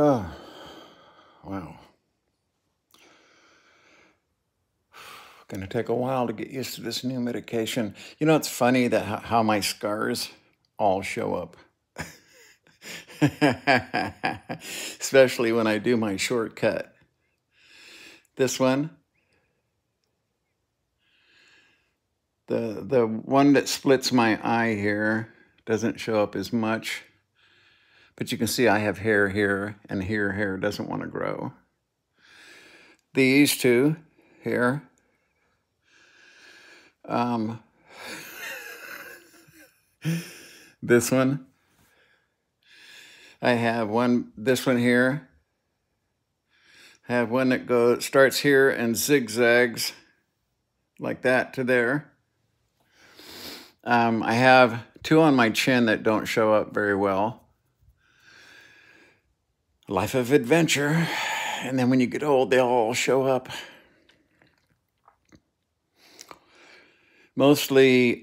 Oh, wow. Going to take a while to get used to this new medication. You know, it's funny that how my scars all show up. Especially when I do my shortcut. This one, the one that splits my eye here doesn't show up as much. But you can see I have hair here, and here hair doesn't want to grow. These two here, this one, I have one, this one here. I have one that starts here and zigzags like that to there. I have two on my chin that don't show up very well. Life of adventure. And then when you get old, they all show up. Mostly,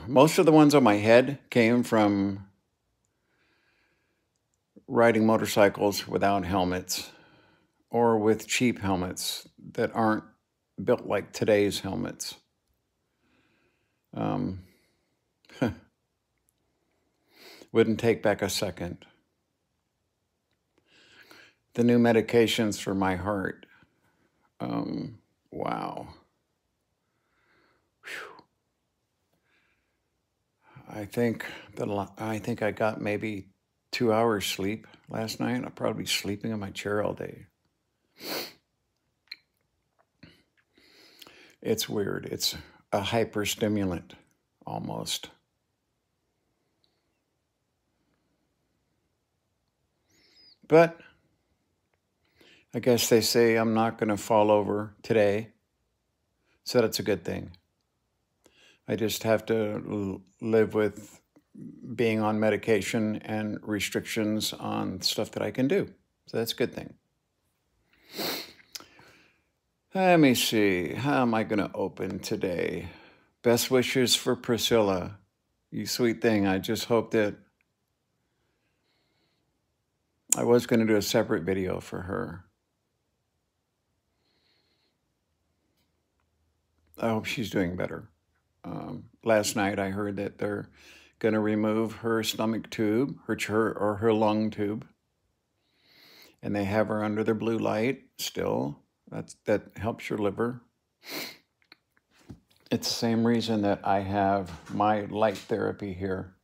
most of the ones on my head came from riding motorcycles without helmets or with cheap helmets that aren't built like today's helmets. Wouldn't take back a second. The new medications for my heart. Wow. Whew. I think I got maybe 2 hours sleep last night. I'll probably be sleeping in my chair all day. It's weird. It's a hyperstimulant almost. But I guess they say I'm not going to fall over today, so that's a good thing. I just have to live with being on medication and restrictions on stuff that I can do. So that's a good thing. Let me see. How am I going to open today? Best wishes for Priscilla. You sweet thing. I just hope that I was going to do a separate video for her. I hope she's doing better. Last night I heard that they're going to remove her stomach tube, her lung tube, and they have her under the blue light still. That helps your liver. It's the same reason that I have my light therapy here.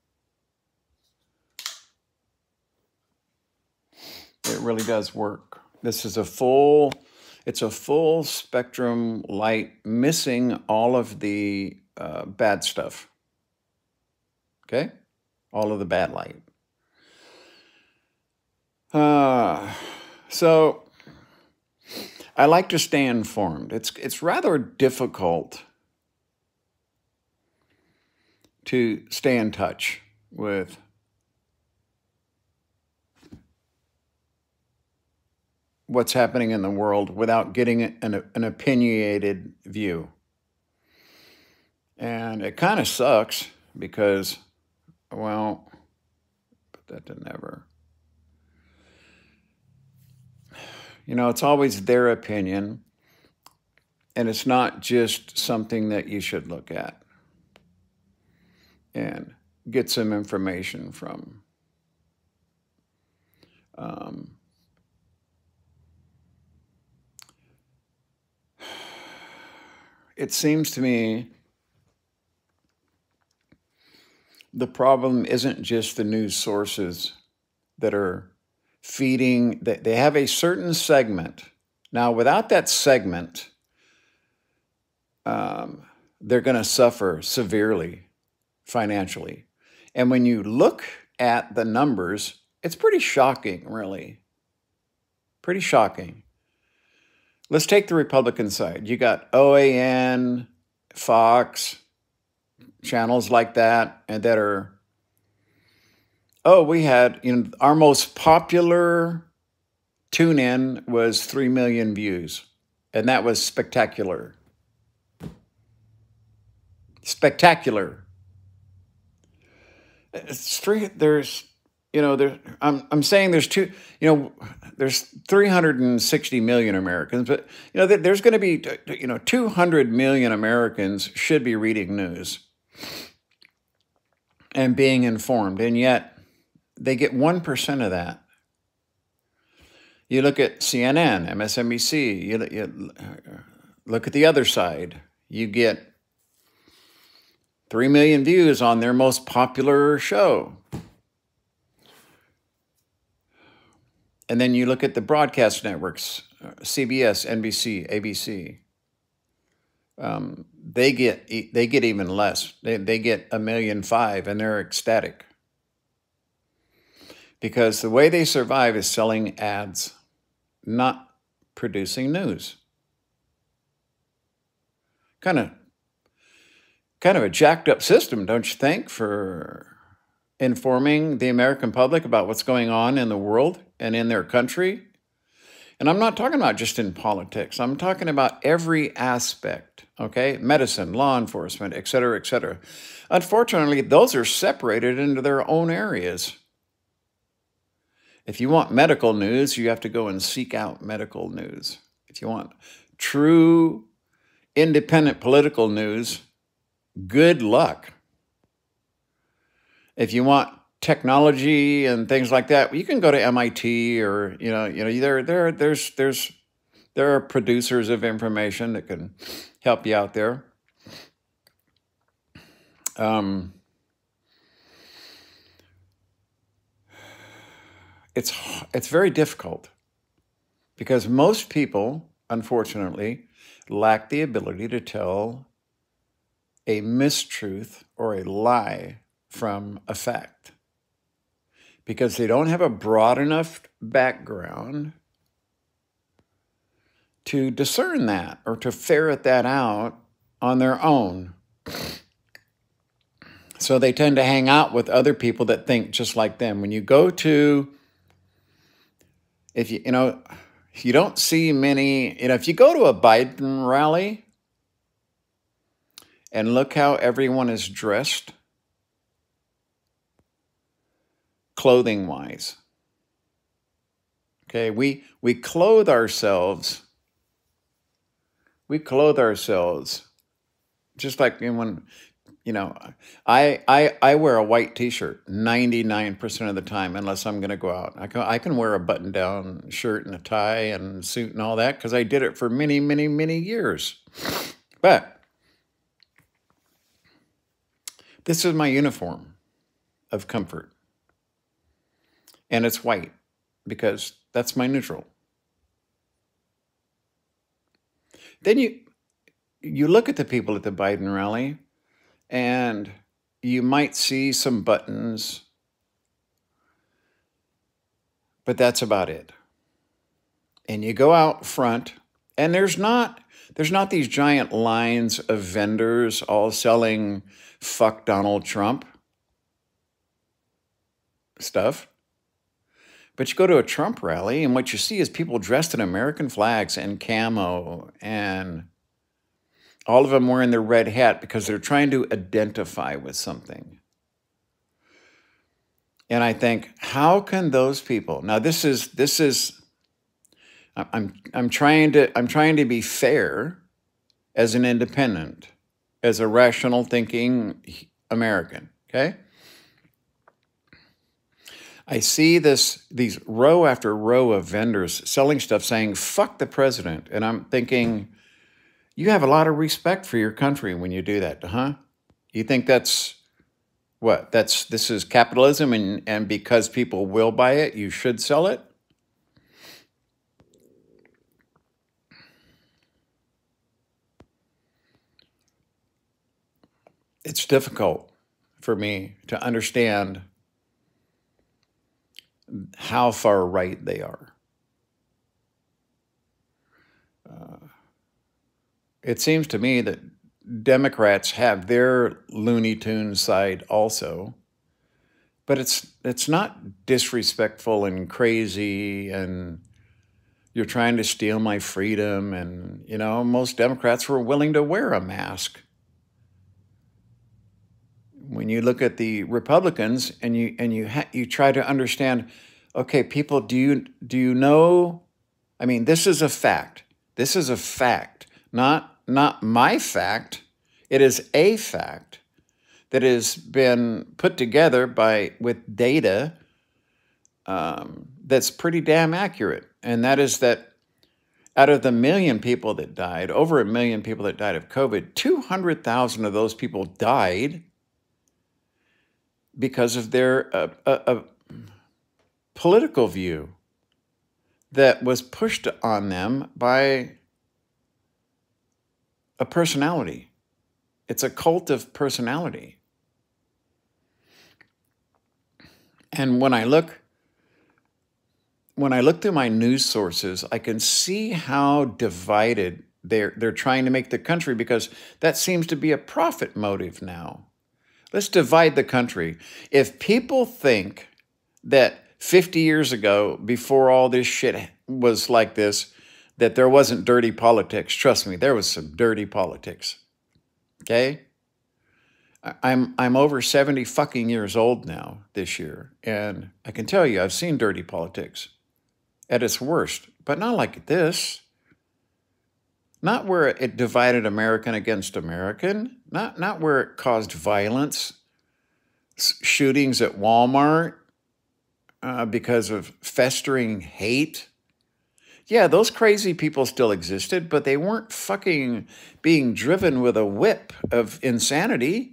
It really does work. This is it's a full spectrum light, missing all of the bad stuff. Okay? All of the bad light. So I like to stay informed. It's rather difficult to stay in touch with what's happening in the world without getting an opinionated view. And it kind of sucks because, well, put that to never. You know, it's always their opinion, and it's not just something that you should look at and get some information from. It seems to me the problem isn't just the news sources that are feeding, they have a certain segment. Now, without that segment, they're going to suffer severely financially. And when you look at the numbers, it's pretty shocking, really. Pretty shocking. Let's take the Republican side. You got OAN, Fox, channels like that, and that are, we had, our most popular tune-in was 3 million views, and that was spectacular. Spectacular. It's three. I'm saying there's there's 360 million Americans, but there's going to be 200 million Americans should be reading news and being informed, and yet they get 1% of that. You look at CNN, MSNBC. You look at the other side. You get 3 million views on their most popular show. And then you look at the broadcast networks, CBS, NBC, ABC. They get even less. They get 1.5 million, and they're ecstatic. Because the way they survive is selling ads, not producing news. Kind of a jacked up system, don't you think, for informing the American public about what's going on in the world and in their country. And I'm not talking about just in politics. I'm talking about every aspect, okay? Medicine, law enforcement, et cetera, et cetera. Unfortunately, those are separated into their own areas. If you want medical news, you have to go and seek out medical news. If you want true, independent political news, good luck. If you want technology and things like that, you can go to MIT or there are producers of information that can help you out there. It's very difficult because most people, unfortunately, lack the ability to tell a mistruth or a lie from a fact because they don't have a broad enough background to discern that or to ferret that out on their own. So they tend to hang out with other people that think just like them. When you go to, if you don't see many, if you go to a Biden rally and look how everyone is dressed, clothing-wise. Okay, we clothe ourselves. We clothe ourselves just like when, I wear a white T-shirt 99% of the time, unless I'm going to go out. I can wear a button-down shirt and a tie and suit and all that because I did it for many, many, many years. But this is my uniform of comfort. And it's white because that's my neutral. Then you look at the people at the Biden rally and you might see some buttons, but that's about it. And you go out front and there's not these giant lines of vendors all selling fuck Donald Trump stuff. But you go to a Trump rally, and what you see is people dressed in American flags and camo, and all of them wearing their red hat because they're trying to identify with something. And I think, how can those people? Now, I'm trying to be fair as an independent, as a rational thinking American. Okay. I see these row after row of vendors selling stuff saying, fuck the president. And I'm thinking, you have a lot of respect for your country when you do that, huh? You think that's what? This is capitalism and because people will buy it, you should sell it? It's difficult for me to understand how far right they are. It seems to me that Democrats have their Looney Tunes side also, but it's not disrespectful and crazy and you're trying to steal my freedom. And, most Democrats were willing to wear a mask when you look at the Republicans and you try to understand, okay, people, do you know? I mean, this is a fact. This is a fact, not my fact. It is a fact that has been put together with data that's pretty damn accurate, and that is that out of the million people that died, over 1 million people that died of COVID, 200,000 of those people died because of their political view that was pushed on them by a personality. It's a cult of personality. And when I look through my news sources, I can see how divided they're trying to make the country, because that seems to be a profit motive now. Let's divide the country. If people think that 50 years ago, before all this shit was like this, that there wasn't dirty politics, trust me, there was some dirty politics. Okay? I'm over 70 fucking years old now this year, and I can tell you I've seen dirty politics at its worst, but not like this. Not where it divided American against American, not where it caused violence, shootings at Walmart because of festering hate. Yeah, those crazy people still existed, but they weren't fucking being driven with a whip of insanity.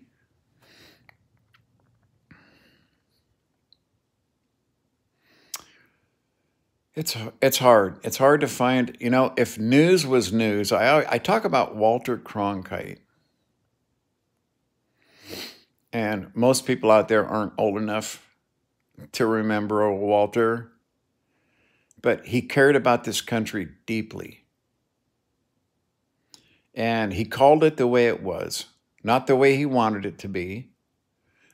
It's hard. It's hard to find, if news was news. I talk about Walter Cronkite. And most people out there aren't old enough to remember old Walter. But he cared about this country deeply. And he called it the way it was, not the way he wanted it to be,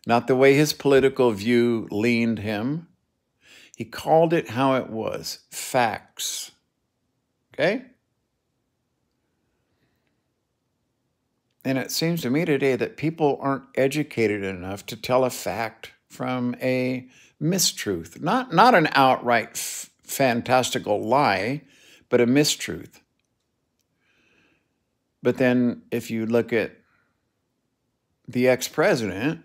not the way his political view leaned him. He called it how it was, facts. Okay? And it seems to me today that people aren't educated enough to tell a fact from a mistruth. Not an outright fantastical lie, but a mistruth. But then if you look at the ex-president,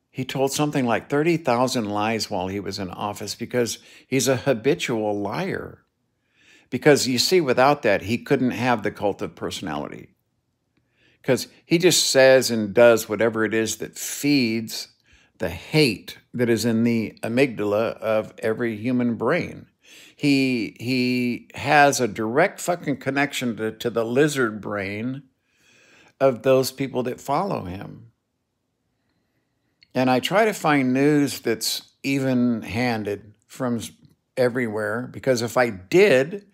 he told something like 30,000 lies while he was in office, because he's a habitual liar. Because you see, without that, he couldn't have the cult of personality. Because he just says and does whatever it is that feeds the hate that is in the amygdala of every human brain. He has a direct fucking connection to the lizard brain of those people that follow him. And I try to find news that's even-handed from everywhere, because if I did,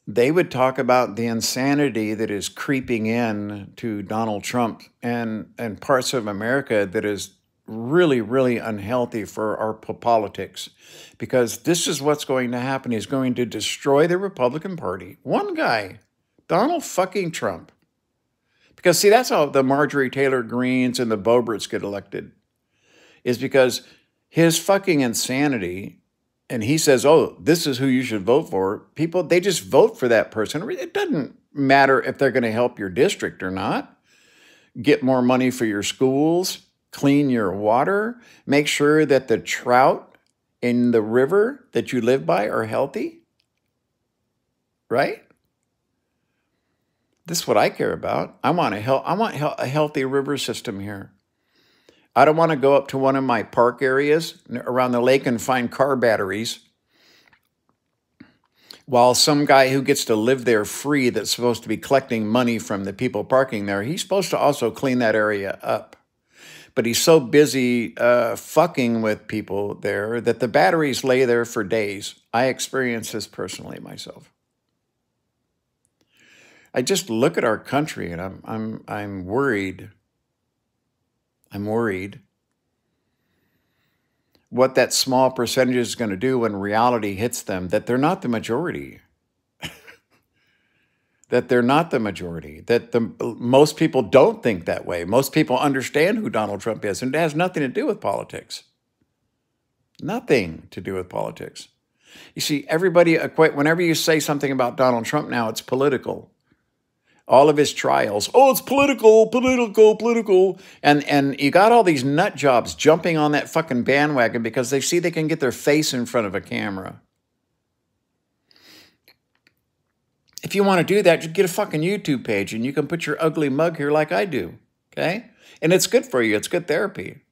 they would talk about the insanity that is creeping in to Donald Trump and parts of America that is really, really unhealthy for our politics. Because this is what's going to happen. He's going to destroy the Republican Party. One guy, Donald fucking Trump. Because, see, that's how the Marjorie Taylor Greenes and the Boberts get elected, is because his fucking insanity, and he says, oh, this is who you should vote for. People, they just vote for that person. It doesn't matter if they're going to help your district or not, get more money for your schools, clean your water, make sure that the trout in the river that you live by are healthy, right? This is what I care about. I want a healthy river system here. I don't want to go up to one of my park areas around the lake and find car batteries while some guy who gets to live there free, that's supposed to be collecting money from the people parking there, he's supposed to also clean that area up. But he's so busy fucking with people there that the batteries lay there for days. I experienced this personally myself. I just look at our country and I'm worried. I'm worried what that small percentage is going to do when reality hits them, that they're not the majority. that they're not the majority, that most people don't think that way. Most people understand who Donald Trump is, and it has nothing to do with politics. Nothing to do with politics. You see, everybody whenever you say something about Donald Trump now, it's political. All of his trials, oh, it's political, political, political. And you got all these nut jobs jumping on that fucking bandwagon because they see they can get their face in front of a camera. If you want to do that, just get a fucking YouTube page and you can put your ugly mug here like I do, okay? And it's good for you. It's good therapy.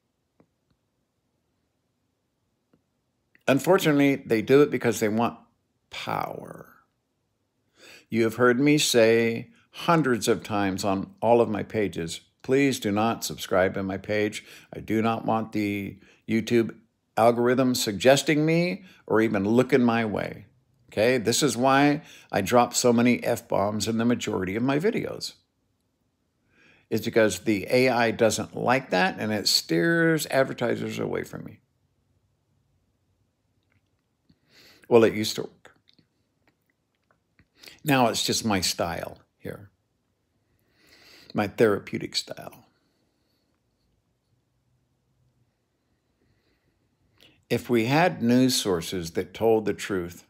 Unfortunately, they do it because they want power. You have heard me say hundreds of times on all of my pages, please do not subscribe to my page. I do not want the YouTube algorithm suggesting me or even looking my way. Okay, this is why I drop so many F-bombs in the majority of my videos. It's because the AI doesn't like that and it steers advertisers away from me. Well, it used to work. Now it's just my style here, my therapeutic style. If we had news sources that told the truth,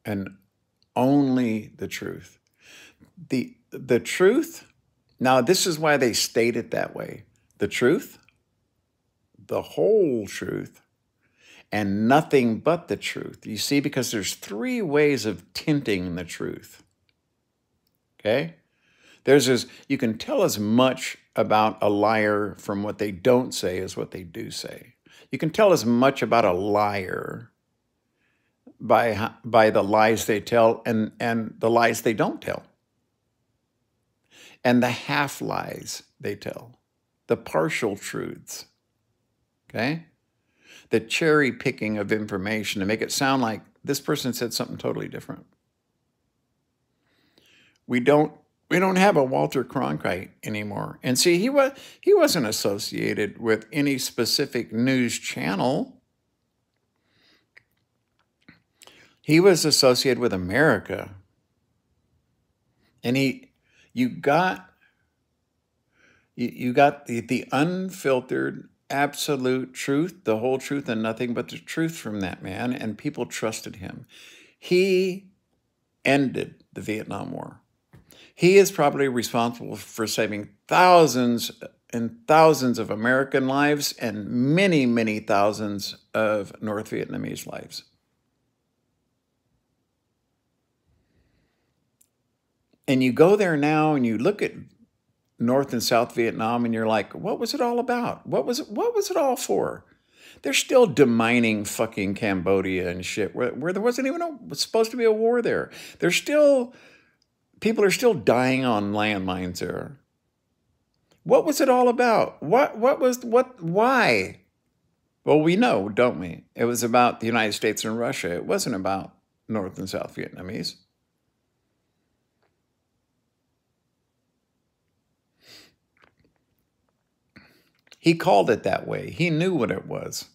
and only the truth. The truth, now this is why they state it that way. The truth, the whole truth, and nothing but the truth. You see, because there's 3 ways of tinting the truth. Okay? You can tell as much about a liar from what they don't say as what they do say. You can tell as much about a liar by the lies they tell and the lies they don't tell. And the half lies they tell. The partial truths. Okay? The cherry picking of information to make it sound like this person said something totally different. We don't have a Walter Cronkite anymore. And see, he wasn't associated with any specific news channel. He was associated with America. And you got the unfiltered, absolute truth, the whole truth and nothing but the truth from that man, and people trusted him. He ended the Vietnam War. He is probably responsible for saving thousands and thousands of American lives and many, many thousands of North Vietnamese lives. And you go there now and you look at North and South Vietnam and you're like, what was it all about? What was it all for? They're still demining fucking Cambodia and shit where there wasn't even supposed to be a war there. People are still dying on landmines there. What was it all about? Why? Well, we know, don't we? It was about the United States and Russia. It wasn't about North and South Vietnamese. He called it that way. He knew what it was.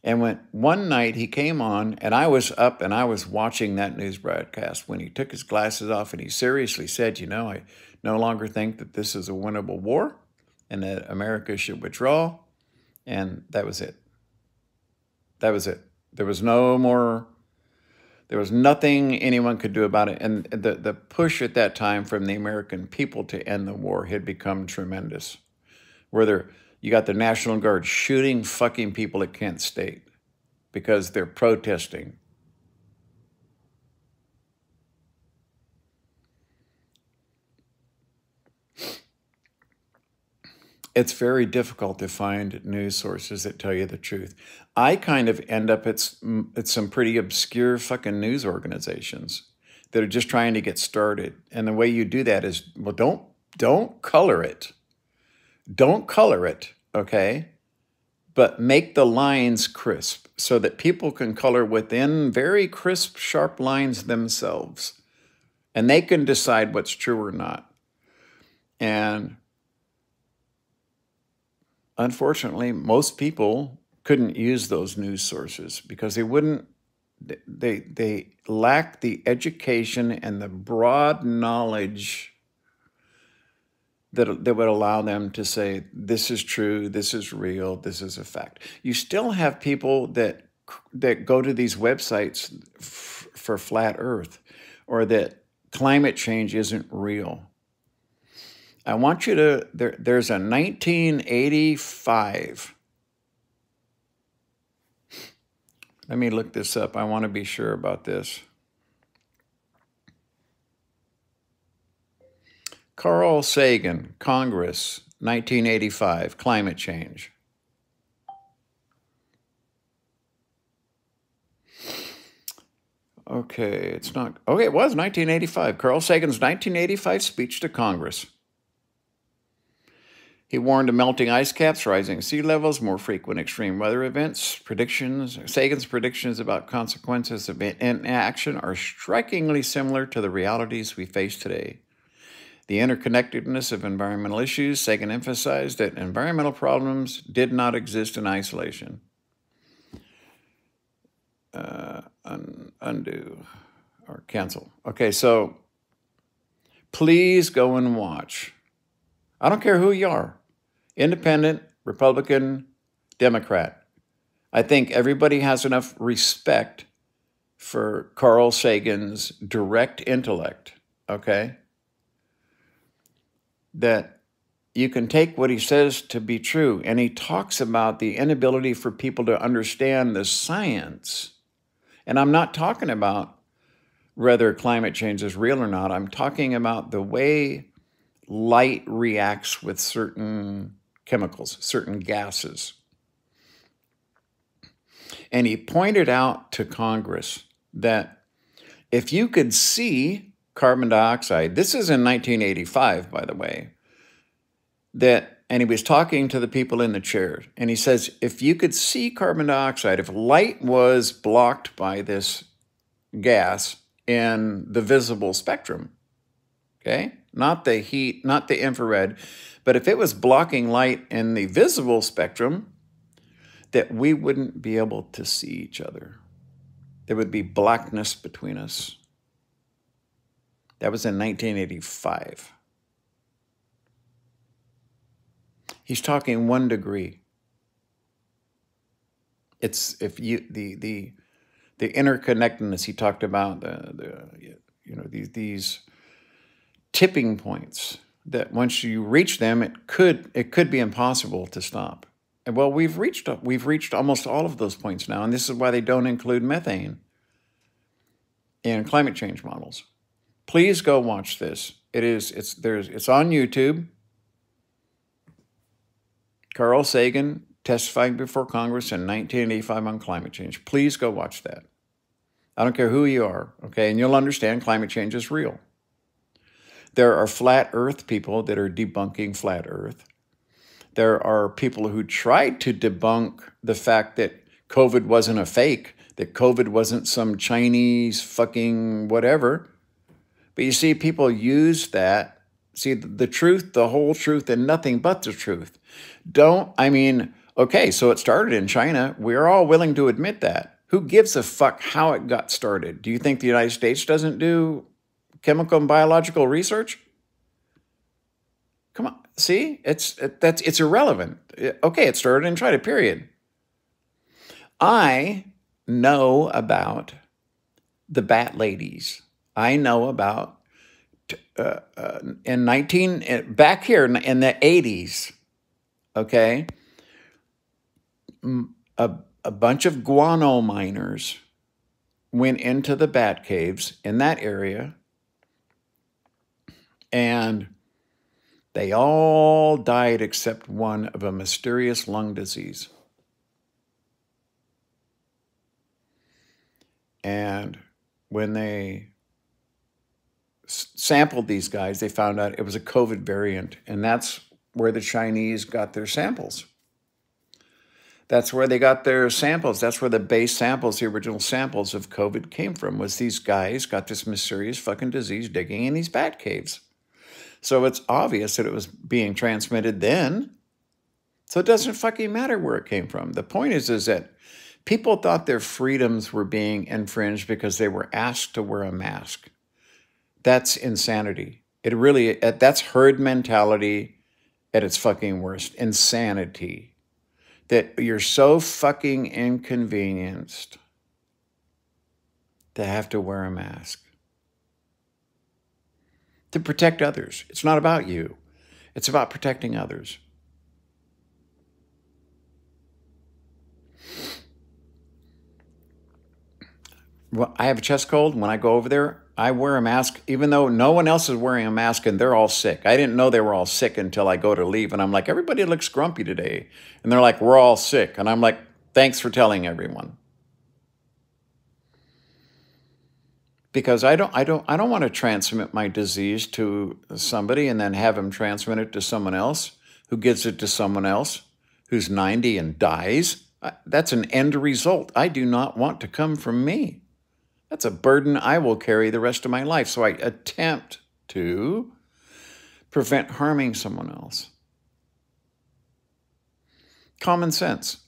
And when one night he came on, and I was up and I was watching that news broadcast when he took his glasses off and he seriously said, you know, I no longer think that this is a winnable war and that America should withdraw. And that was it. That was it. There was nothing anyone could do about it. And the push at that time from the American people to end the war had become tremendous. You got the National Guard shooting fucking people at Kent State because they're protesting. It's very difficult to find news sources that tell you the truth. I kind of end up at some pretty obscure fucking news organizations that are just trying to get started. And the way you do that is, well, don't color it. Don't color it, okay? But make the lines crisp so that people can color within very crisp, sharp lines themselves. And they can decide what's true or not. And unfortunately, most people couldn't use those news sources because they wouldn't They lack the education and the broad knowledge that would allow them to say, this is true, this is real, this is a fact. You still have people that go to these websites for flat earth, or that climate change isn't real. I want you to, there's a 1985. Let me look this up. I want to be sure about this. Carl Sagan, Congress, 1985, climate change. Okay, it's not, okay, it was 1985. Carl Sagan's 1985 speech to Congress. He warned of melting ice caps, rising sea levels, more frequent extreme weather events. Sagan's predictions about consequences of inaction are strikingly similar to the realities we face today. The interconnectedness of environmental issues, Sagan emphasized that environmental problems did not exist in isolation. Undo or cancel. Okay, so please go and watch. I don't care who you are. Independent, Republican, Democrat. I think everybody has enough respect for Carl Sagan's direct intellect, okay? That you can take what he says to be true. And he talks about the inability for people to understand the science. And I'm not talking about whether climate change is real or not. I'm talking about the way light reacts with certain chemicals, certain gases. And he pointed out to Congress that if you could see carbon dioxide, this is in 1985, by the way, and he was talking to the people in the chairs, and he says, if you could see carbon dioxide, if light was blocked by this gas in the visible spectrum, okay, not the heat, not the infrared, but if it was blocking light in the visible spectrum, that we wouldn't be able to see each other. There would be blackness between us. That was in 1985. He's talking 1 degree. It's if you the interconnectedness he talked about, these tipping points that once you reach them, it could be impossible to stop. And well, we've reached almost all of those points now, and this is why they don't include methane in climate change models. Please go watch this. It's on YouTube. Carl Sagan testifying before Congress in 1985 on climate change. Please go watch that. I don't care who you are, okay? And you'll understand climate change is real. There are flat earth people that are debunking flat earth. There are people who tried to debunk the fact that COVID wasn't a fake, that COVID wasn't some Chinese fucking whatever. But you see, people use that. See, the truth, the whole truth, and nothing but the truth. Okay, so it started in China. We're all willing to admit that. Who gives a fuck how it got started? Do you think the United States doesn't do chemical and biological research? Come on, see? It's irrelevant. Okay, it started in China, period. I know about the bat ladies. I know about back here in the 80s, okay, a bunch of guano miners went into the bat caves in that area, and they all died except one of a mysterious lung disease. And when they sampled these guys, they found out it was a COVID variant, and that's where the Chinese got their samples. That's where they got their samples. That's where the base samples, the original samples of COVID came from, was these guys got this mysterious fucking disease digging in these bat caves. So it's obvious that it was being transmitted then. So it doesn't fucking matter where it came from. The point is that People thought their freedoms were being infringed because they were asked to wear a mask. That's insanity. That's herd mentality at its fucking worst. Insanity. That you're so fucking inconvenienced to have to wear a mask. To protect others. It's not about you. It's about protecting others. Well, I have a chest cold. When I go over there, I wear a mask, even though no one else is wearing a mask and they're all sick. I didn't know they were all sick until I go to leave. And I'm like, everybody looks grumpy today. And they're like, we're all sick. And I'm like, thanks for telling everyone. Because I don't want to transmit my disease to somebody and then have him transmit it to someone else who gives it to someone else who's 90 and dies. That's an end result I do not want to come from me. That's a burden I will carry the rest of my life. So I attempt to prevent harming someone else. Common sense.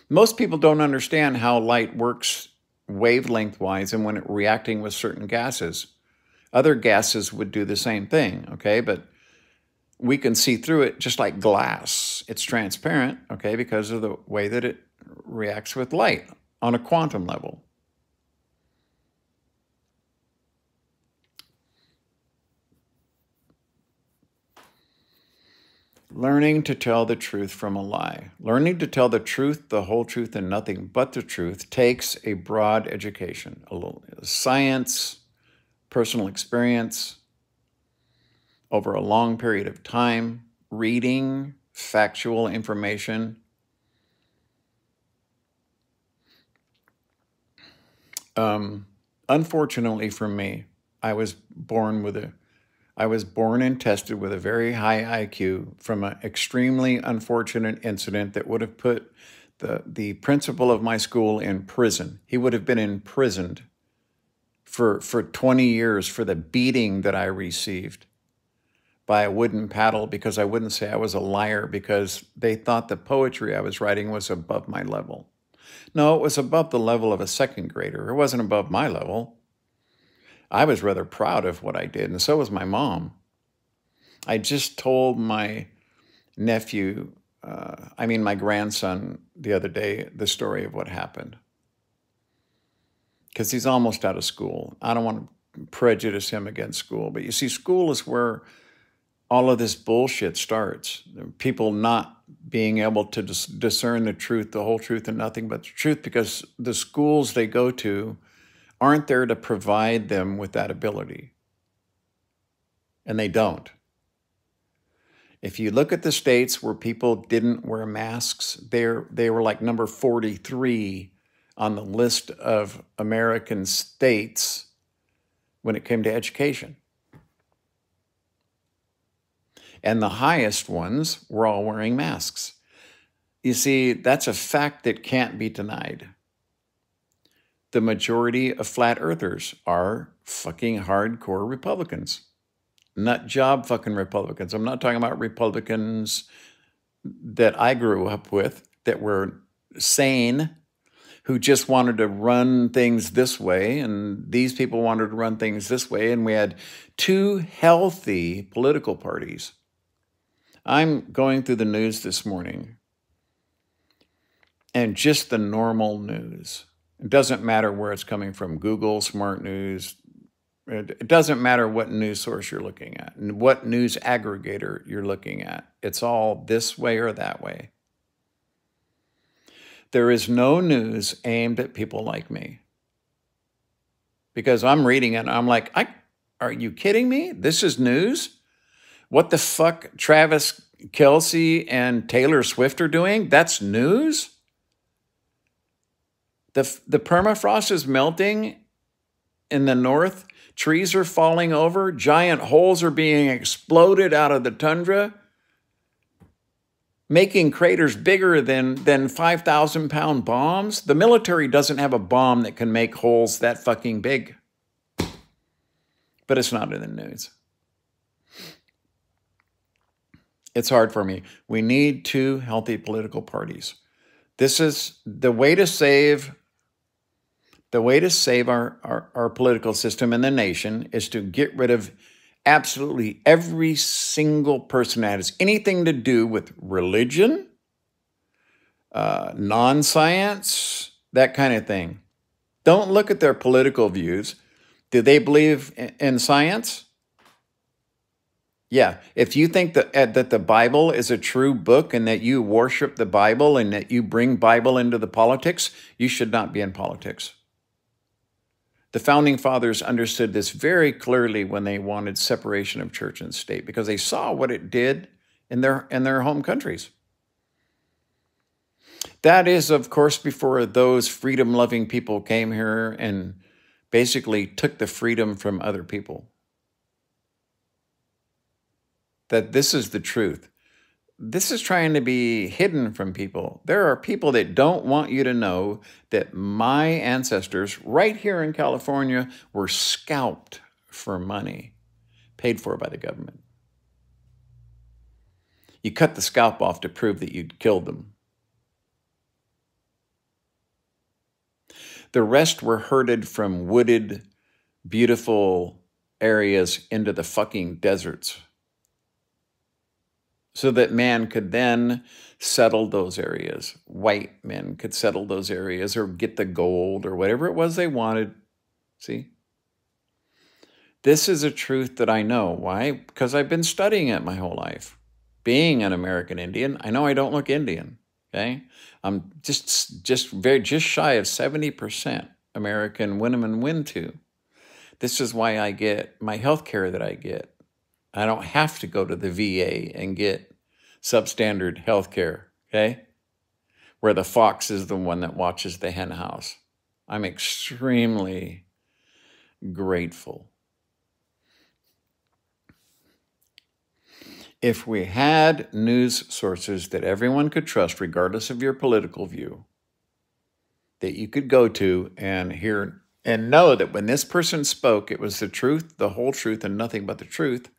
Most people don't understand how light works wavelength-wise and when it reacting with certain gases. Other gases would do the same thing, okay? But we can see through it just like glass. It's transparent, okay, because of the way that it reacts with light on a quantum level. Learning to tell the truth from a lie. Learning to tell the truth, the whole truth, and nothing but the truth takes a broad education, a little science, personal experience, over a long period of time, reading factual information. Unfortunately for me, I was born and tested with a very high IQ from an extremely unfortunate incident that would have put the principal of my school in prison. He would have been imprisoned for 20 years for the beating that I received by a wooden paddle because I wouldn't say I was a liar because they thought the poetry I was writing was above my level. No, it was above the level of a second grader. It wasn't above my level. I was rather proud of what I did, and so was my mom. I just told my nephew, my grandson the other day, the story of what happened. Because he's almost out of school. I don't want to prejudice him against school, but you see, school is where all of this bullshit starts. People not being able to discern the truth, the whole truth, and nothing but the truth, because the schools they go to aren't there to provide them with that ability. And they don't. If you look at the states where people didn't wear masks, they were like number 43 on the list of American states when it came to education. And the highest ones were all wearing masks. You see, that's a fact that can't be denied. The majority of flat earthers are fucking hardcore Republicans. Nut job fucking Republicans. I'm not talking about Republicans that I grew up with that were sane, who just wanted to run things this way, and these people wanted to run things this way, and we had two healthy political parties. I'm going through the news this morning, and just the normal news. It doesn't matter where it's coming from, Google, Smart News. It doesn't matter what news source you're looking at, and what news aggregator you're looking at. It's all this way or that way. There is no news aimed at people like me. Because I'm reading it, and I'm like, are you kidding me? This is news? What the fuck Travis Kelce and Taylor Swift are doing? That's news? The permafrost is melting in the north. Trees are falling over. Giant holes are being exploded out of the tundra, making craters bigger than 5,000-pound bombs. The military doesn't have a bomb that can make holes that fucking big. But it's not in the news. It's hard for me. We need two healthy political parties. This is the way to save our political system and the nation is to get rid of absolutely every single person that has anything to do with religion, non-science, that kind of thing. Don't look at their political views. Do they believe in science? Yeah. If you think that the Bible is a true book and that you worship the Bible and that you bring Bible into the politics, you should not be in politics. The founding fathers understood this very clearly when they wanted separation of church and state because they saw what it did in their home countries. That is, of course, before those freedom-loving people came here and basically took the freedom from other people. That this is the truth. This is trying to be hidden from people. There are people that don't want you to know that my ancestors right here in California were scalped for money, paid for by the government. You cut the scalp off to prove that you'd killed them. The rest were herded from wooded, beautiful areas into the fucking deserts so that man could then settle those areas. White men could settle those areas or get the gold or whatever it was they wanted. See? This is a truth that I know. Why? Because I've been studying it my whole life. Being an American Indian, I know I don't look Indian. Okay, I'm just shy of 70% American women Wintu. This is why I get my health care that I get. I don't have to go to the VA and get substandard health care, okay? Where the fox is the one that watches the hen house. I'm extremely grateful. If we had news sources that everyone could trust, regardless of your political view, that you could go to and hear and know that when this person spoke, it was the truth, the whole truth, and nothing but the truth,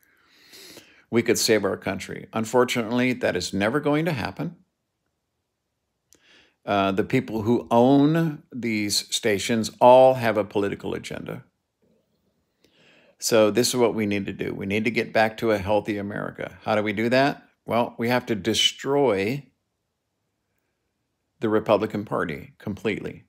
we could save our country. Unfortunately, that is never going to happen. The people who own these stations all have a political agenda. So this is what we need to do. We need to get back to a healthy America. How do we do that? Well, we have to destroy the Republican Party completely.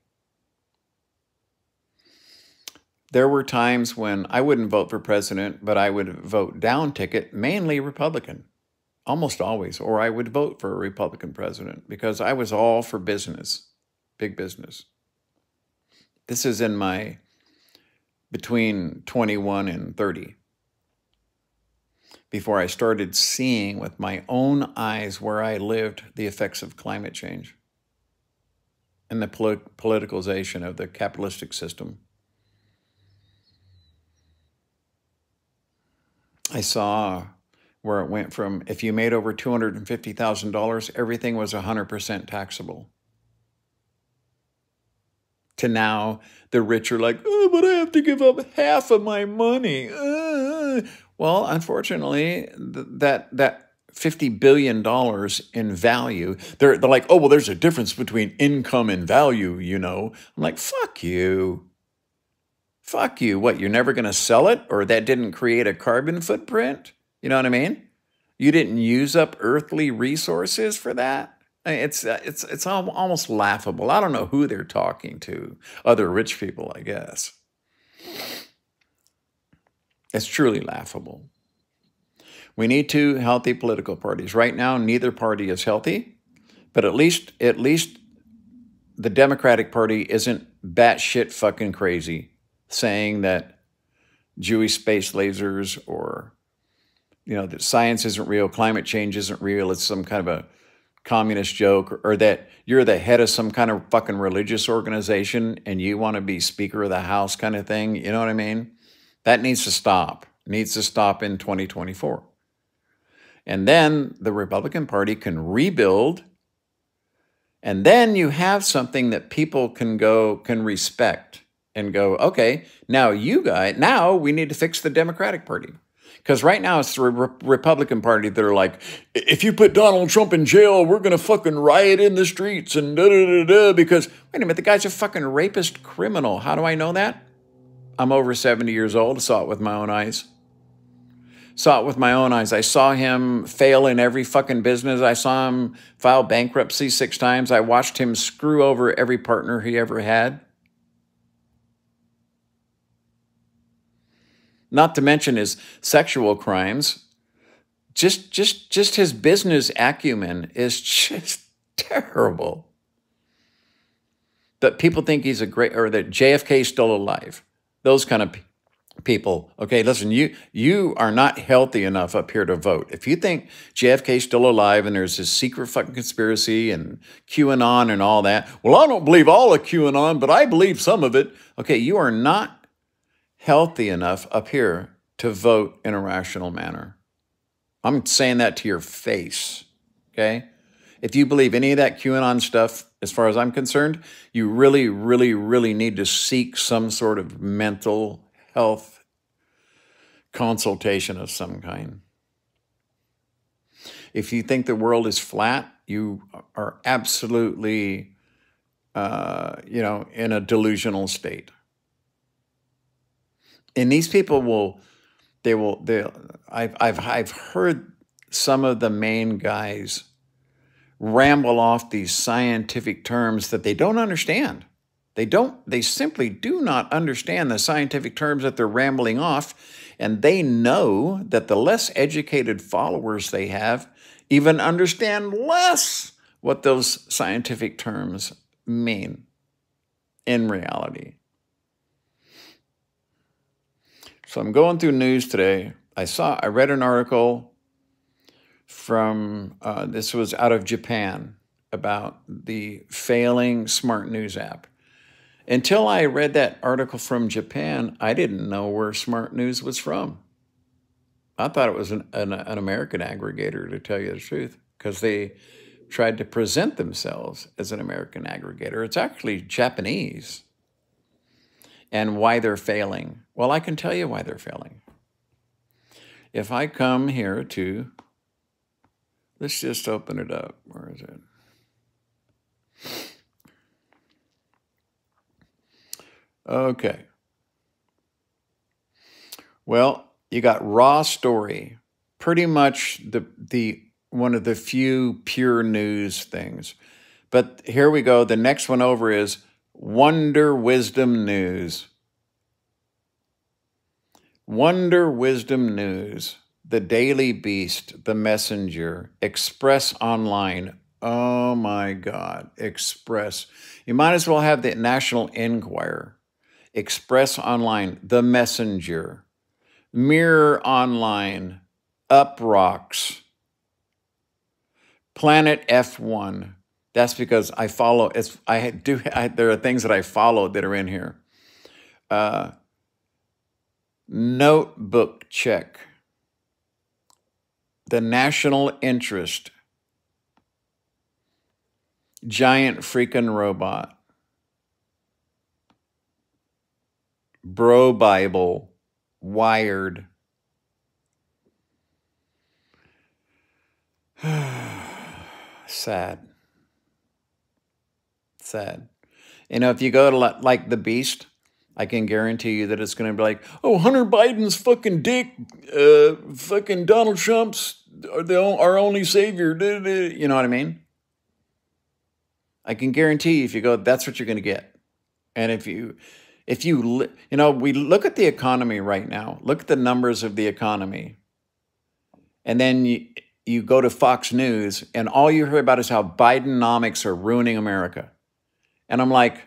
There were times when I wouldn't vote for president, but I would vote down ticket, mainly Republican, almost always, or I would vote for a Republican president because I was all for business, big business. This is in my between 21 and 30, before I started seeing with my own eyes where I lived the effects of climate change and the politicalization of the capitalistic system. I saw where it went from, if you made over $250,000, everything was 100% taxable. To now, the rich are like, oh, but I have to give up half of my money. Well, unfortunately, that $50 billion in value, they're like, oh, well, there's a difference between income and value, you know. I'm like, fuck you. Fuck you. What, you're never going to sell it? Or that didn't create a carbon footprint? You know what I mean? You didn't use up earthly resources for that? It's almost laughable. I don't know who they're talking to. Other rich people, I guess. It's truly laughable. We need two healthy political parties. Right now, neither party is healthy, but at least the Democratic Party isn't batshit fucking crazy, saying that Jewish space lasers or, you know, that science isn't real, climate change isn't real, it's some kind of a communist joke, or that you're the head of some kind of fucking religious organization and you want to be Speaker of the House kind of thing. You know what I mean? That needs to stop. It needs to stop in 2024. And then the Republican Party can rebuild, and then you have something that people can respect and go, okay, now we need to fix the Democratic Party. Because right now it's the Republican Party that are like, if you put Donald Trump in jail, we're going to fucking riot in the streets and da-da-da-da, because, wait a minute, the guy's a fucking rapist criminal. How do I know that? I'm over 70 years old. I saw it with my own eyes. Saw it with my own eyes. I saw him fail in every fucking business. I saw him file bankruptcy 6 times. I watched him screw over every partner he ever had. Not to mention his sexual crimes. Just his business acumen is just terrible. That people think he's a great, or that JFK is still alive. Those kind of people. Okay, listen, you are not healthy enough up here to vote. If you think JFK is still alive and there's this secret fucking conspiracy and QAnon and all that, well, I don't believe all of QAnon, but I believe some of it. Okay, you are not healthy enough up here to vote in a rational manner. I'm saying that to your face, okay? If you believe any of that QAnon stuff, as far as I'm concerned, you really, really, really need to seek some sort of mental health consultation of some kind. If you think the world is flat, you are absolutely, in a delusional state. And these people I've heard some of the main guys ramble off these scientific terms that they don't understand. They simply do not understand the scientific terms that they're rambling off. And they know that the less educated followers they have even understand less what those scientific terms mean in reality. So I'm going through news today. I read an article from, this was out of Japan, about the failing smart news app. Until I read that article from Japan, I didn't know where smart news was from. I thought it was an American aggregator, to tell you the truth, because they tried to present themselves as an American aggregator. It's actually Japanese. And why they're failing. Well, I can tell you why they're failing. If I come here to, let's just open it up. Where is it? Okay. Well, you got Raw Story, pretty much the one of the few pure news things. But here we go. The next one over is Wonder Wisdom News. Wonder Wisdom News, The Daily Beast, The Messenger, Express Online. Oh my God, Express. You might as well have the National Enquirer. Express Online, The Messenger, Mirror Online, Uprocks, Planet F1. That's because I follow, there are things that I follow that are in here. Notebook Check, The National Interest, Giant Freaking Robot, Bro Bible, Wired. Sad. Sad. You know, if you go to like The Beast, I can guarantee you that it's going to be like, oh, Hunter Biden's fucking dick, fucking Donald Trump's our only savior. You know what I mean? I can guarantee you if you go, that's what you're going to get. And if you, we look at the economy right now, look at the numbers of the economy. And then you go to Fox News and all you hear about is how Bidenomics are ruining America. And I'm like,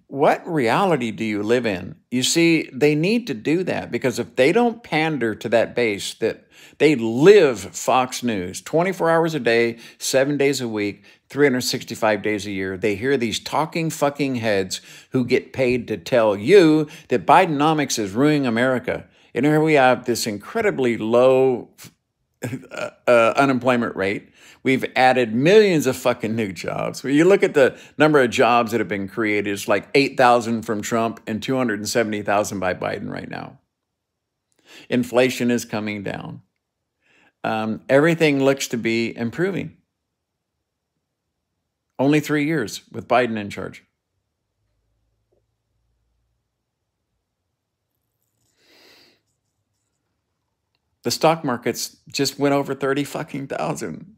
what reality do you live in? You see, they need to do that because if they don't pander to that base that they live Fox News 24 hours a day, 7 days a week, 365 days a year, they hear these talking fucking heads who get paid to tell you that Bidenomics is ruining America. And here we have this incredibly low unemployment rate. We've added millions of fucking new jobs. When you look at the number of jobs that have been created, it's like 8,000 from Trump and 270,000 by Biden right now. Inflation is coming down. Everything looks to be improving. Only 3 years with Biden in charge. The stock markets just went over 30 fucking thousand.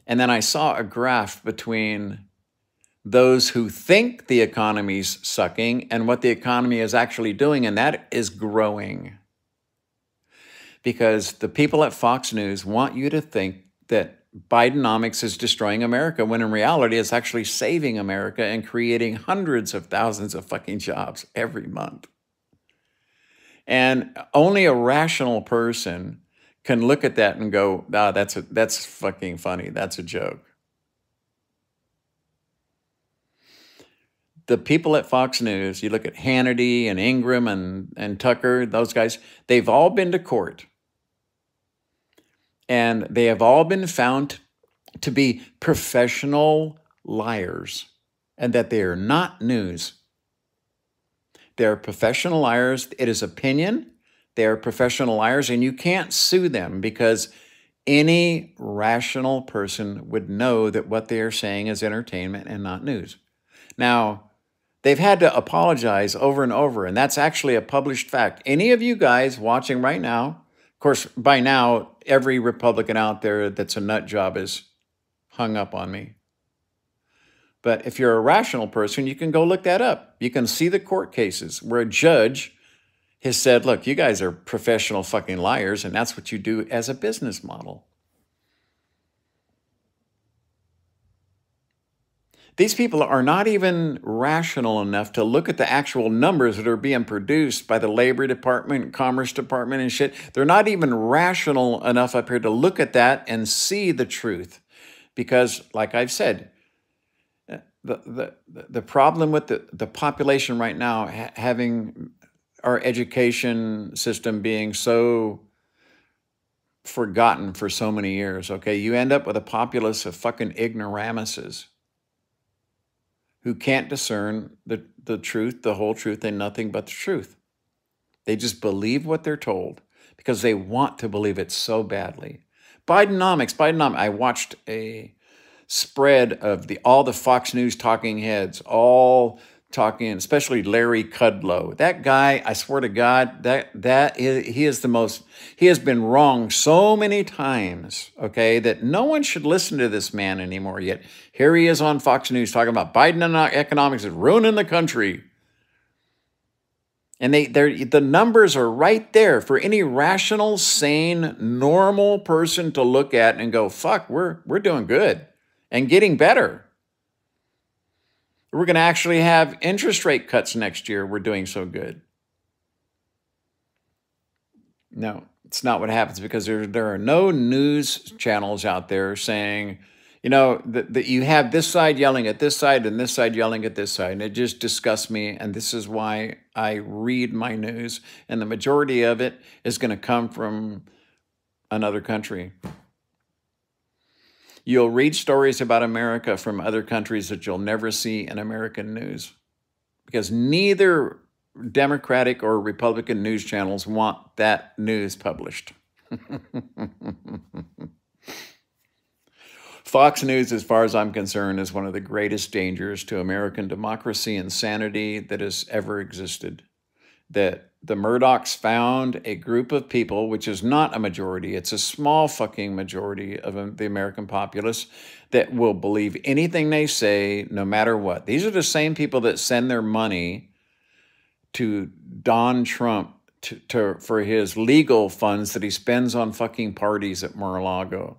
And then I saw a graph between those who think the economy's sucking and what the economy is actually doing, and that is growing. Because the people at Fox News want you to think that Bidenomics is destroying America, when in reality it's actually saving America and creating hundreds of thousands of fucking jobs every month. And only a rational person can look at that and go, "Ah, that's fucking funny. That's a joke." The people at Fox News, you look at Hannity and Ingram and Tucker, those guys, they've all been to court. And they have all been found to be professional liars and that they are not news. They're professional liars. It is opinion. They're professional liars, and you can't sue them because any rational person would know that what they are saying is entertainment and not news. Now, they've had to apologize over and over, and that's actually a published fact. Any of you guys watching right now, of course, by now, every Republican out there that's a nut job is hung up on me. But if you're a rational person, you can go look that up. You can see the court cases where a judge has said, look, you guys are professional fucking liars, and that's what you do as a business model. These people are not even rational enough to look at the actual numbers that are being produced by the Labor Department, Commerce Department, and shit. They're not even rational enough up here to look at that and see the truth. Because, like I've said, the problem with the population right now, having our education system being so forgotten for so many years, okay, you end up with a populace of fucking ignoramuses who can't discern the truth, the whole truth, and nothing but the truth. They just believe what they're told because they want to believe it so badly. Bidenomics. I watched a spread of all the Fox News talking heads, all talking, especially Larry Kudlow. That guy, I swear to God, he has been wrong so many times, okay, that no one should listen to this man anymore. Yet here he is on Fox News talking about Biden and economics is ruining the country. And the numbers are right there for any rational, sane, normal person to look at and go, fuck, we're doing good and getting better. We're going to actually have interest rate cuts next year. We're doing so good. No, it's not what happens because there are no news channels out there saying, you know, that you have this side yelling at this side and this side yelling at this side. And it just disgusts me. And this is why I read my news. And the majority of it is going to come from another country. You'll read stories about America from other countries that you'll never see in American news because neither Democratic or Republican news channels want that news published. Fox News, as far as I'm concerned, is one of the greatest dangers to American democracy and sanity that has ever existed. That the Murdochs found a group of people, which is not a majority, it's a small fucking majority of the American populace that will believe anything they say, no matter what. These are the same people that send their money to Don Trump for his legal funds that he spends on fucking parties at Mar-a-Lago.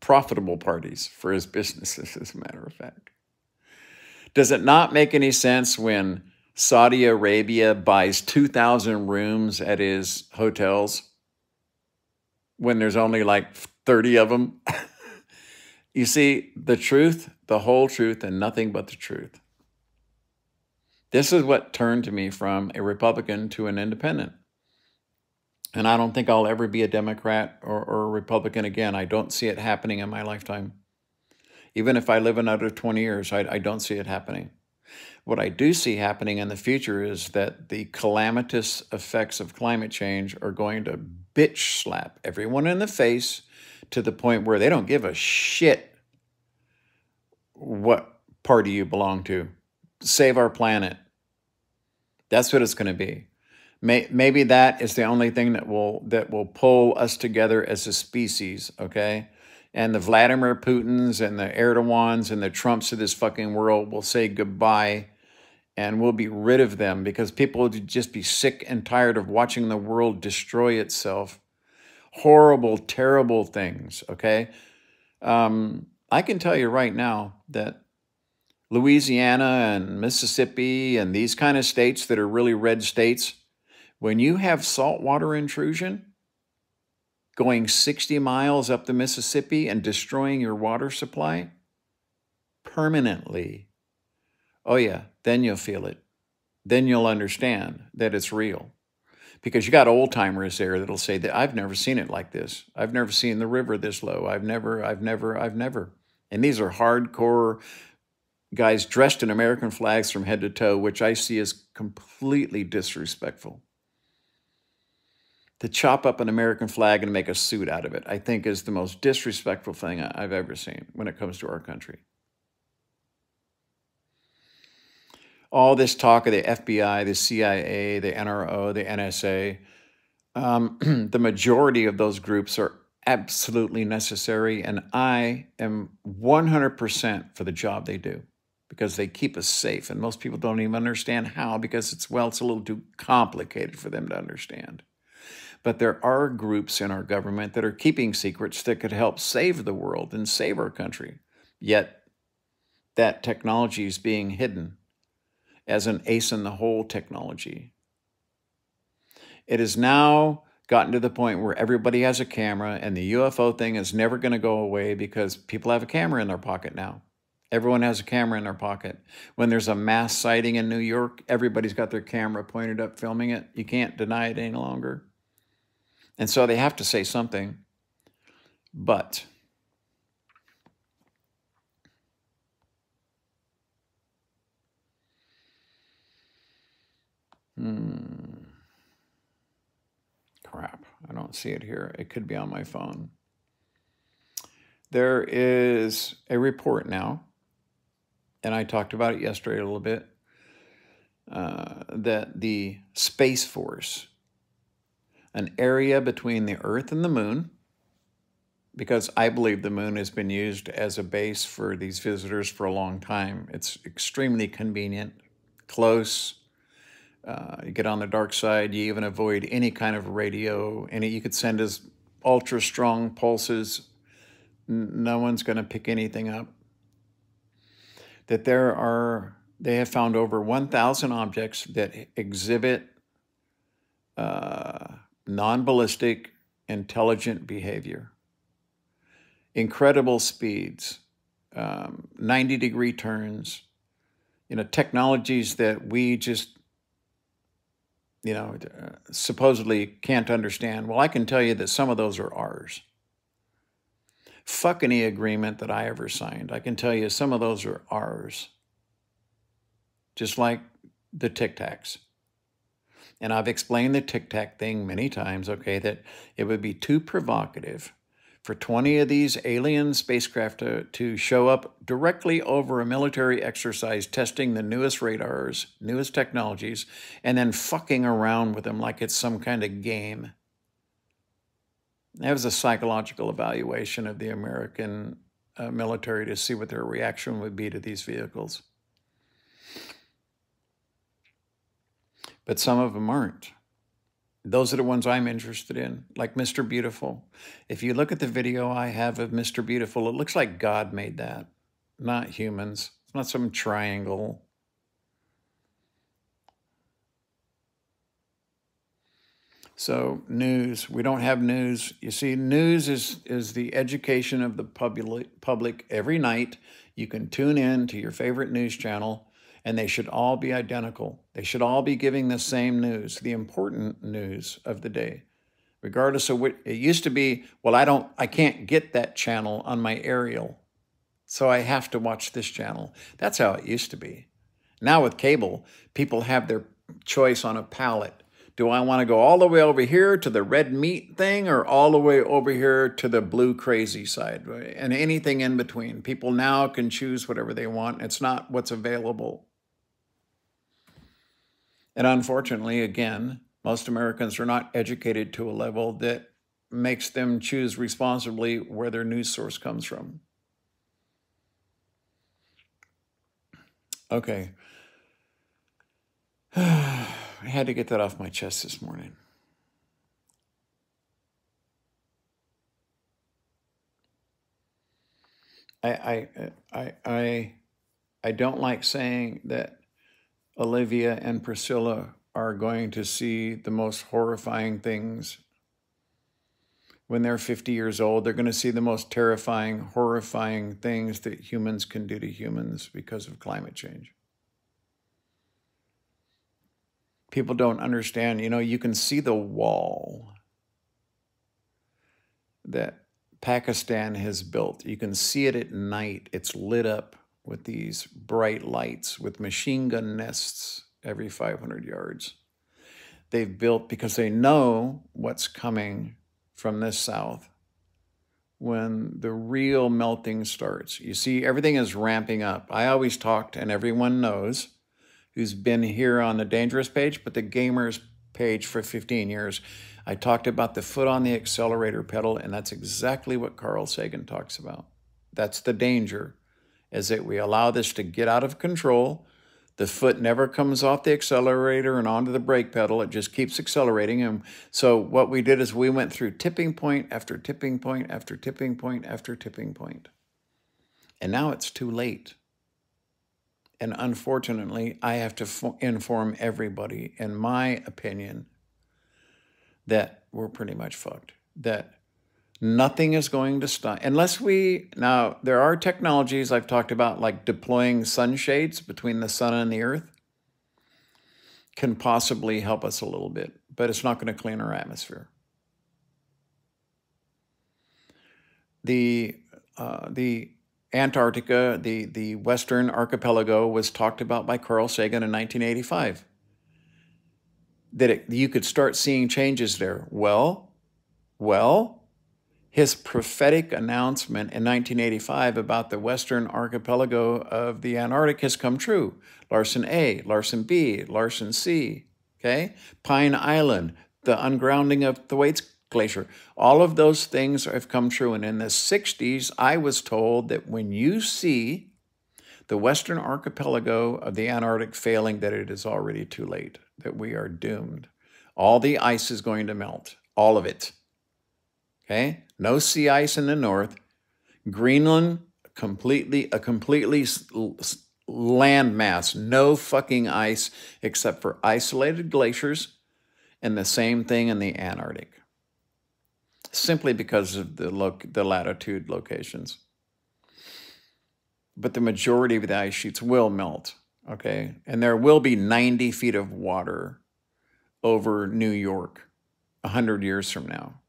Profitable parties for his businesses, as a matter of fact. Does it not make any sense when Saudi Arabia buys 2,000 rooms at his hotels when there's only like 30 of them? You see, the truth, the whole truth, and nothing but the truth. This is what turned me from a Republican to an independent. And I don't think I'll ever be a Democrat or a Republican again. I don't see it happening in my lifetime. Even if I live another 20 years, I don't see it happening. What I do see happening in the future is that the calamitous effects of climate change are going to bitch slap everyone in the face to the point where they don't give a shit what party you belong to. Save our planet. That's what it's going to be. Maybe that is the only thing that will pull us together as a species, okay? And the Vladimir Putins and the Erdogans and the Trumps of this fucking world will say goodbye, and we'll be rid of them because people will just be sick and tired of watching the world destroy itself. Horrible, terrible things, okay? I can tell you right now that Louisiana and Mississippi and these kind of states that are really red states, when you have saltwater intrusion going 60 miles up the Mississippi and destroying your water supply permanently, oh yeah, then you'll feel it. Then you'll understand that it's real. Because you got old timers there that'll say that I've never seen it like this. I've never seen the river this low. I've never. And these are hardcore guys dressed in American flags from head to toe, which I see as completely disrespectful. To chop up an American flag and make a suit out of it, I think is the most disrespectful thing I've ever seen when it comes to our country. All this talk of the FBI, the CIA, the NRO, the NSA, the majority of those groups are absolutely necessary, and I am 100% for the job they do because they keep us safe, and most people don't even understand how because it's a little too complicated for them to understand. But there are groups in our government that are keeping secrets that could help save the world and save our country, yet that technology is being hidden as an ace-in-the-hole technology. It has now gotten to the point where everybody has a camera, and the UFO thing is never going to go away because people have a camera in their pocket now. Everyone has a camera in their pocket. When there's a mass sighting in New York, everybody's got their camera pointed up filming it. You can't deny it any longer. And so they have to say something. But crap, I don't see it here. It could be on my phone. There is a report now, and I talked about it yesterday a little bit, that the Space Force, an area between the Earth and the Moon, because I believe the Moon has been used as a base for these visitors for a long time. It's extremely convenient, close. You get on the dark side, you even avoid any kind of radio, you could send as ultra strong pulses. No one's going to pick anything up. That they have found over 1,000 objects that exhibit non-ballistic intelligent behavior. Incredible speeds, 90-degree turns, technologies that we just supposedly can't understand. Well, I can tell you that some of those are ours. Fuck any agreement that I ever signed. I can tell you some of those are ours. Just like the Tic Tacs. And I've explained the Tic Tac thing many times, okay, that it would be too provocative for 20 of these alien spacecraft to show up directly over a military exercise testing the newest radars, newest technologies, and then fucking around with them like it's some kind of game. That was a psychological evaluation of the American military to see what their reaction would be to these vehicles. But some of them aren't. Those are the ones I'm interested in, like Mr. Beautiful. If you look at the video I have of Mr. Beautiful, it looks like God made that, not humans. It's not some triangle. So news, we don't have news. You see, news is the education of the public every night. You can tune in to your favorite news channel, and they should all be identical. They should all be giving the same news, the important news of the day, regardless of what it used to be. Well, I can't get that channel on my aerial, so I have to watch this channel. That's how it used to be. Now with cable, people have their choice on a palette. Do I want to go all the way over here to the red meat thing or all the way over here to the blue crazy side? And anything in between. People now can choose whatever they want. It's not what's available. And unfortunately, again, most Americans are not educated to a level that makes them choose responsibly where their news source comes from. Okay. I had to get that off my chest this morning. I don't like saying that Olivia and Priscilla are going to see the most horrifying things. When they're 50 years old, they're going to see the most terrifying, horrifying things that humans can do to humans because of climate change. People don't understand, you can see the wall that Pakistan has built. You can see it at night. It's lit up with these bright lights with machine gun nests every 500 yards. They've built because they know what's coming from this south when the real melting starts. You see, everything is ramping up. I always talked, and everyone knows who's been here on the Dangerous page, but the Gamers page for 15 years, I talked about the foot on the accelerator pedal, and that's exactly what Carl Sagan talks about. That's the danger, is that we allow this to get out of control. The foot never comes off the accelerator and onto the brake pedal. It just keeps accelerating. And so what we did is we went through tipping point after tipping point after tipping point after tipping point. And now it's too late. And unfortunately, I have to inform everybody, in my opinion, that we're pretty much fucked. That nothing is going to stop unless now there are technologies I've talked about, like deploying sunshades between the sun and the earth, can possibly help us a little bit, but it's not going to clean our atmosphere. The Antarctica, the Western Archipelago, was talked about by Carl Sagan in 1985. That you could start seeing changes there. Well, his prophetic announcement in 1985 about the Western Archipelago of the Antarctic has come true. Larsen A, Larsen B, Larsen C, okay? Pine Island, the ungrounding of the Thwaites Glacier. All of those things have come true. And in the 60s, I was told that when you see the Western Archipelago of the Antarctic failing, that it is already too late, that we are doomed. All the ice is going to melt, all of it. Okay? No sea ice in the north. Greenland, a completely landmass, no fucking ice except for isolated glaciers, and the same thing in the Antarctic. Simply because of the latitude locations. But the majority of the ice sheets will melt, okay? And there will be 90 feet of water over New York 100 years from now.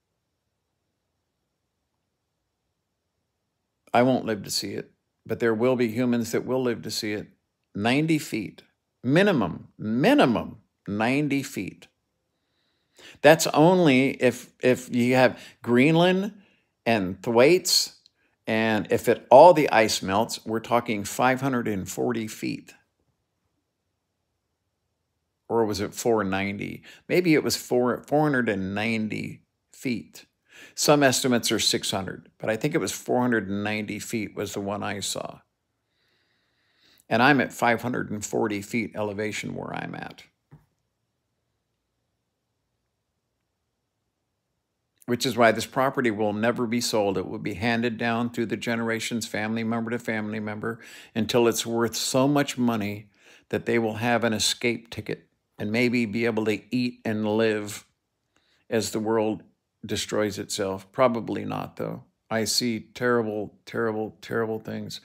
I won't live to see it, but there will be humans that will live to see it. 90 feet, minimum 90 feet. That's only if you have Greenland and Thwaites, and if all the ice melts, we're talking 540 feet. Or was it 490? Maybe it was 490 feet. Some estimates are 600, but I think it was 490 feet was the one I saw. And I'm at 540 feet elevation where I'm at. Which is why this property will never be sold. It will be handed down through the generations, family member to family member, until it's worth so much money that they will have an escape ticket and maybe be able to eat and live as the world destroys itself. Probably not, though. I see terrible, terrible, terrible things.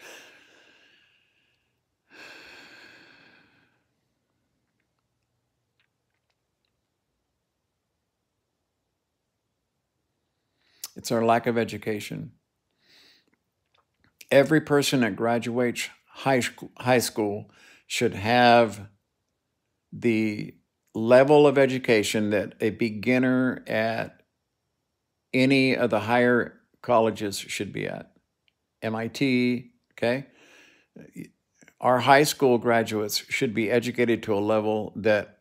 It's our lack of education. Every person that graduates high school should have the level of education that a beginner at any of the higher colleges should be at. MIT, okay? Our high school graduates should be educated to a level that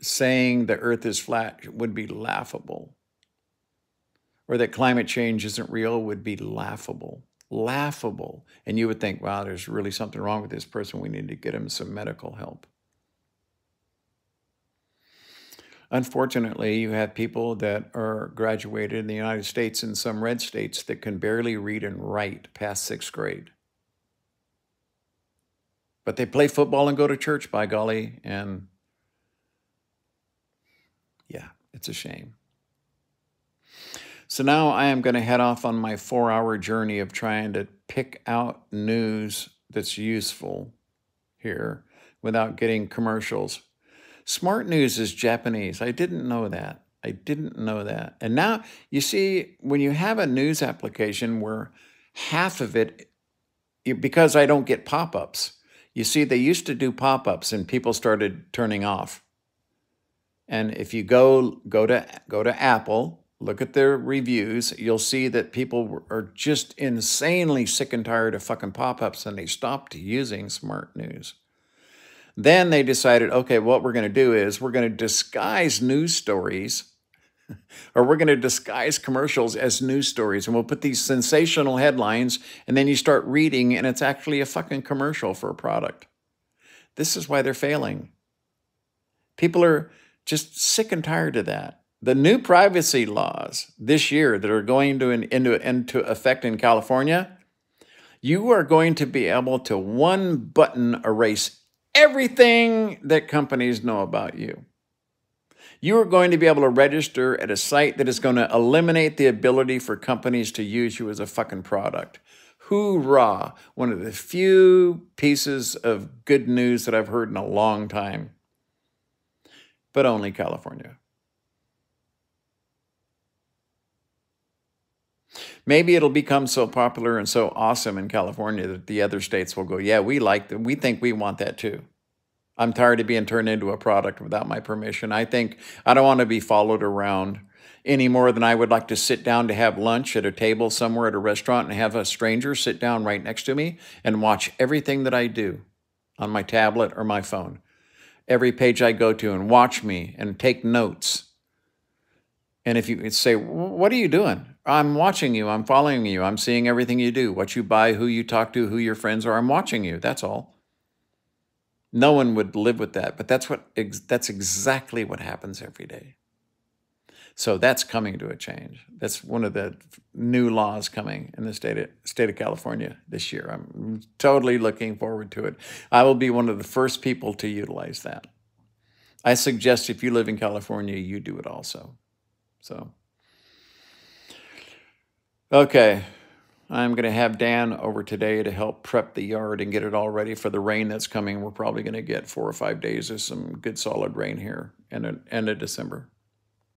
saying the earth is flat would be laughable, or that climate change isn't real would be laughable. Laughable. And you would think, wow, there's really something wrong with this person. We need to get him some medical help. Unfortunately, you have people that are graduated in the United States in some red states that can barely read and write past 6th grade. But they play football and go to church, by golly, and yeah, it's a shame. So now I am going to head off on my 4-hour journey of trying to pick out news that's useful here without getting commercials. Smart news is Japanese. I didn't know that. I didn't know that. And now, you see, when you have a news application where half of it, because I don't get pop-ups, you see, they used to do pop-ups and people started turning off. And if you go to Apple, look at their reviews, you'll see that people are just insanely sick and tired of fucking pop-ups, and they stopped using smart news. Then they decided, okay, what we're going to do is we're going to disguise news stories, or we're going to disguise commercials as news stories, and we'll put these sensational headlines, and then you start reading, and it's actually a fucking commercial for a product. This is why they're failing. People are just sick and tired of that. The new privacy laws this year that are going into effect in California, you are going to be able to one button erase everything that companies know about you. You are going to be able to register at a site that is going to eliminate the ability for companies to use you as a fucking product. Hoorah! One of the few pieces of good news that I've heard in a long time. But only California. Maybe it'll become so popular and so awesome in California that the other states will go, yeah, we like that. We think we want that too. I'm tired of being turned into a product without my permission. I think I don't want to be followed around any more than I would like to sit down to have lunch at a table somewhere at a restaurant and have a stranger sit down right next to me and watch everything that I do on my tablet or my phone. Every page I go to and watch me and take notes. And if you say, what are you doing? I'm watching you. I'm following you. I'm seeing everything you do, what you buy, who you talk to, who your friends are. I'm watching you. That's all. No one would live with that, but that's exactly what happens every day. So that's coming to a change. That's one of the new laws coming in the state of California this year. I'm totally looking forward to it. I will be one of the first people to utilize that. I suggest if you live in California, you do it also. So, okay. I'm going to have Dan over today to help prep the yard and get it all ready for the rain that's coming. We're probably going to get 4 or 5 days of some good solid rain here in end of December.